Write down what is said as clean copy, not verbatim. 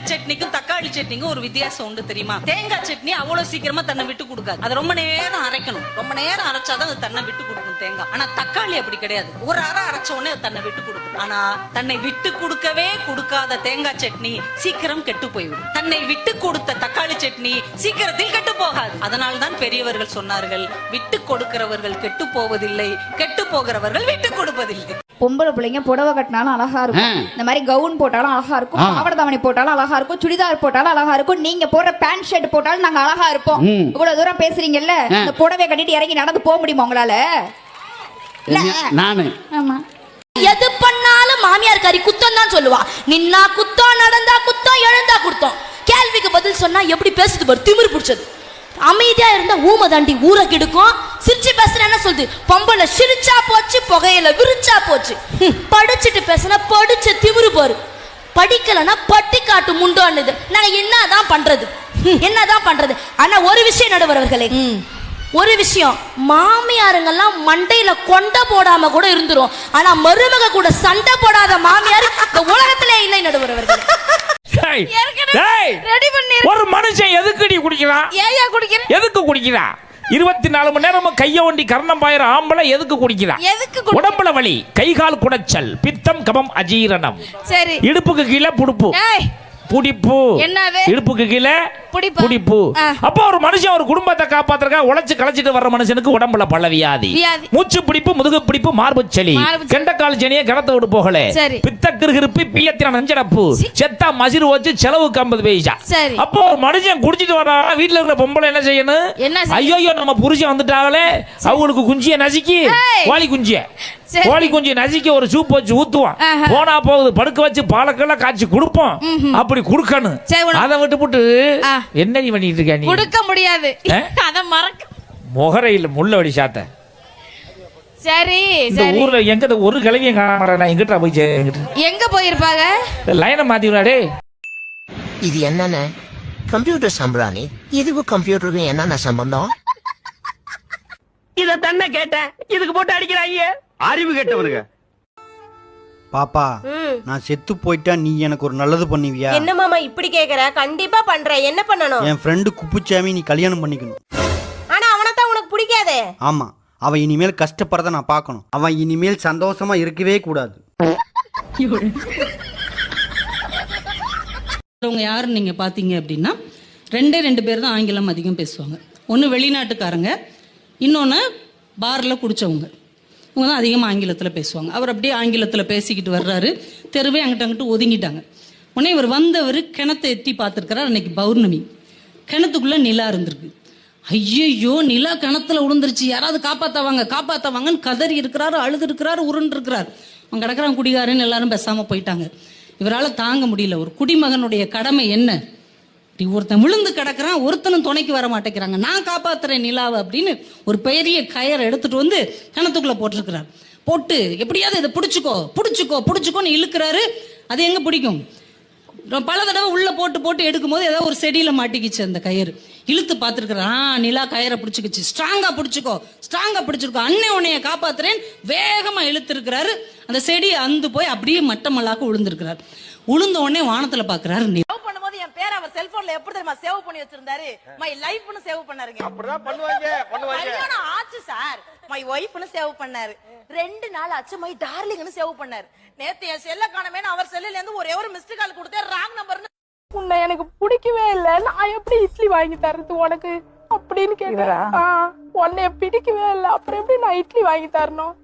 சட்னிக்கும் தக்காளி சட்னிக்கும் ஒரு வித்தியாசம் உண்டு தெரியுமா? தேங்காய் சட்னி அவ்வளவு சீக்கிரமா தன்னை விட்டு கொடுக்காது. அது ரொம்ப நேரம் அரைக்கணும். ரொம்ப நேரம் அரைச்சாதான் அது தன்னை விட்டு கொடுக்கும் தேங்காய். ஆனா தக்காளி அப்படி கிடையாது. ஒரு அரை அரைச்ச உடனே தன்னை விட்டு கொடுக்கும். ஆனா தன்னை விட்டு கொடுக்கவே கொடுக்காத தேங்காய் சட்னி சீக்கிரம் கெட்டு போய்விடும். தன்னை விட்டு கொடுத்த தக்காளி சட்னி சீக்கிரத்தில் கெட்டு போகாது. அதனால்தான் பெரியவர்கள் சொன்னார்கள், விட்டு கொடுக்கிறவர்கள் கெட்டு போவதில்லை, கெட்டு போகிறவர்கள் விட்டு கொடுப்பதில்லை. பொம்பளை பிள்ளைங்க புடவை கட்டினாலும் அழகா இருக்கும், இந்த மாதிரி கவுன் போட்டாலும் அழகா இருக்கும், பாவாடை தாவணி போட்டாலும் அழகா இருக்கும், சுடிதார் போட்டாலும் அழகா இருக்கும், நீங்க போடுற பேண்ட் ஷர்ட் போட்டாலும் நாங்க அழகா இருப்போம். இவ்வளவு தூரம் பேசுறீங்கல்ல, இந்த புடவை கட்டிட்டு இறங்கி நடந்து போக முடியுமா உங்களால? நானு ஆமா, எது பண்ணாலும் மாமியார் காரி குத்தம் தான் சொல்லுவா. நின்னா குத்தம், நடந்தா குத்தம், எழுந்தா குத்தம். கேள்விக்கு பதில் சொன்னா எப்படி பேசுது பாரு, திமிரு பிடிச்சது. அமைதியா இருந்தா ஊமை தாண்டி ஊரை கெடுக்கும். சிரிச்சு பேசுற என்ன சொல்லுது, பொம்பளை சிரிச்சா போச்சு, புகையில விரிச்சா போச்சு. படிச்சுட்டு பேசுனா படிச்ச திமிரு பாரு. படிக்கலன்னா பட்டி காட்டு முண்டோன்னுது. நாங்க என்னதான் பண்றது, என்னதான் பண்றது? ஆனா ஒரு விஷயம் நடுவர்களே, ஒரு விஷயம், மாமியாருங்கெல்லாம் மண்டையில கொண்ட போடாம கூட இருந்துரும். ஆனா மருமக கூட சண்டை போடாத மாமியார் இந்த உலகத்திலே இல்லை நடுவர்களே. ஒரு மனுஷன் எதுக்கு குடிக்கிறான்? ஏயா குடிக்கிற? எதுக்கு குடிக்கிறான்? 24 மணி நேரமும் கைய ஒண்டி கர்ணம் பாயிர ஆம்பளை எதுக்கு குடிக்கிறான்? உடம்புல வலி, கை கால் குடைச்சல், பித்தம், கபம், அஜீரணம். சரி, இடுப்புக்கு கீழே புடிப்பு, புடிப்பு, இடுப்புக்கு கீழே புடிப்பு. அப்போ ஒரு மனுஷன் ஒரு குடும்பத்தை காப்பாத்துறதுக்காக உழைச்சு களைச்சிட்டு வர்ற மனுஷனுக்கு உடம்புல பல வியாதி, மூச்சு பிடிப்பு, முதுகு பிடிப்பு, மார்பு சளி, கெண்டக்கால் சனியை கிடத்த விட்டு போகல, பித்த கிருகிருப்பி, பியத்தின நஞ்சடப்பு, செத்தா மசிறு வச்சு செலவுக்கு 50 பைசா. அப்போ ஒரு மனுஷன் குடிச்சிட்டு வர்றா, வீட்டுல இருக்கிற பொம்பளை என்ன செய்யணும்? ஐயோ நம்ம புருஷன் வந்துட்டாங்களே, அவங்களுக்கு குஞ்சிய நசுக்கி, கோழி குஞ்சு நசுக்கி ஒரு சூப் வச்சு ஊத்துவோம், போனா போகுது, படுக்க வச்சு பாலக்கெல்லாம் காய்ச்சி கொடுப்போம். அப்படி குடுக்கணும். அதை விட்டு என்ன நீ பண்ணிட்டு இருக்க? நீ கொடுக்க முடியாது, அத மறக்க முகரையில் முள்ளவடி சாத்த. சரி, இந்த ஊர்ல எங்க ஒரு கிழவியும் காண, நான் எங்கிட்ட போய் எங்க போயிருப்பாங்க? லைனை மாத்திவிடாடே. இது என்னன்னு கம்ப்யூட்டர் சம்பராணி, இதுக்கும் கம்ப்யூட்டருக்கும் என்னென்ன சம்பந்தம்? இத தன்ன கேட்டேன், இதுக்கு போட்டு அடிக்கிறாங்க. அறிவு கேட்டவனுங்க. பாப்பா, நான் செத்து போயிட்டா நீ எனக்கு ஒரு நல்லது பண்ணுவியா? என்ன மாமா இப்படி கேக்குற? கண்டிப்பா பண்றேன். என்ன பண்ணணும்? என் ஃப்ரெண்டு குப்புச்சாமி நீ கல்யாணம் பண்ணிக்கணும். ஆனா அவனத்தான் உனக்கு பிடிக்காதே. ஆமா, அவன் இனிமேல் கஷ்டப்படுறத நான் பார்க்கணும். அவன் இனிமேல் சந்தோஷமா இருக்கவே கூடாது. யாருன்னு நீங்க பாத்தீங்க அப்படின்னா, 2 பேர் தான் ஆங்கிலம் அதிகம் பேசுவாங்க. ஒன்னு வெளிநாட்டுக்காரங்க, இன்னொன்னு பார்ல குடிச்சவங்க. இவங்க தான் அதிகமாக ஆங்கிலத்தில் பேசுவாங்க. அவர் அப்படியே ஆங்கிலத்தில் பேசிக்கிட்டு வர்றாரு. தெருவே அங்கிட்ட ஒதுங்கிட்டாங்க. உடனே இவர் வந்தவர் கிணத்தை எட்டி பார்த்துருக்கிறார். அன்னைக்கு பௌர்ணமி. கிணத்துக்குள்ள நிலா இருந்திருக்கு. ஐயோ, நிலா கிணத்துல விழுந்துருச்சு, யாராவது காப்பாத்தவாங்கன்னு கதறி இருக்கிறாரு, அழுது இருக்கிறாரு, உருண்டு இருக்கிறார். அவன் கிடக்குறான் குடிகாரன்னு எல்லாரும் பேசாம போயிட்டாங்க. இவரால் தாங்க முடியல. ஒரு குடிமகனுடைய கடமை என்ன? ஒருத்தன் விழுந்து கிடக்குறான், ஒருத்தனும் துணைக்கு வர மாட்டேங்கிறாங்க, நான் காப்பாத்துறேன் நிலாவை அப்படின்னு ஒரு பெரிய கயரை எடுத்துட்டு வந்து கிணத்துக்குள்ள போட்டிருக்கிறார். போட்டு எப்படியாவது இதை பிடிச்சுக்கோன்னு இழுக்கிறாரு. அது எங்க பிடிக்கும்? பல தடவை உள்ள போட்டு எடுக்கும் போது ஏதோ ஒரு செடியில மாட்டிக்கிச்சு அந்த கயிறு. இழுத்து பார்த்துருக்கிறான், நிலா கயிறை பிடிச்சிக்கிச்சு. ஸ்ட்ராங்கா பிடிச்சிக்கோ, அண்ணன் உன்னைய காப்பாத்துறேன் வேகமா இழுத்து இருக்கிறாரு. அந்த செடி அந்து போய் அப்படியே மட்டமல்லாக்க விழுந்திருக்கிறார். உளுந்த உடனே வானத்துல பாக்குறாரு. என் பேர் அவர் செல்போன்ல எப்படி தெரியுமா சேவ் பண்ணி வச்சிருந்தாரு? மை லைஃப்னு சேவ் பண்ணாருங்க. அப்படிதான் பண்ணுவாங்க. கல்யாணம் ஆச்சு சார், மை வைஃப்னு சேவ் பண்ணாரு. 2 நாள் ஆச்சு மை டார்லிங்னு சேவ் பண்ணாரு. நேத்து என் செல்ல காணமேன்னு அவர் செல்லுல இருந்து ஒரே ஒரு மிஸ்டு கால் கொடுத்தே ராங் நம்பர்னு. உன்னை எனக்கு பிடிக்கவே இல்ல, நான் எப்படி இட்லி வாங்கி தரது உனக்கு அப்படின்னு கேக்குறா. உன்னை பிடிக்கவே இல்ல, அப்புறம் எப்படி நான் இட்லி வாங்கி தரணும்?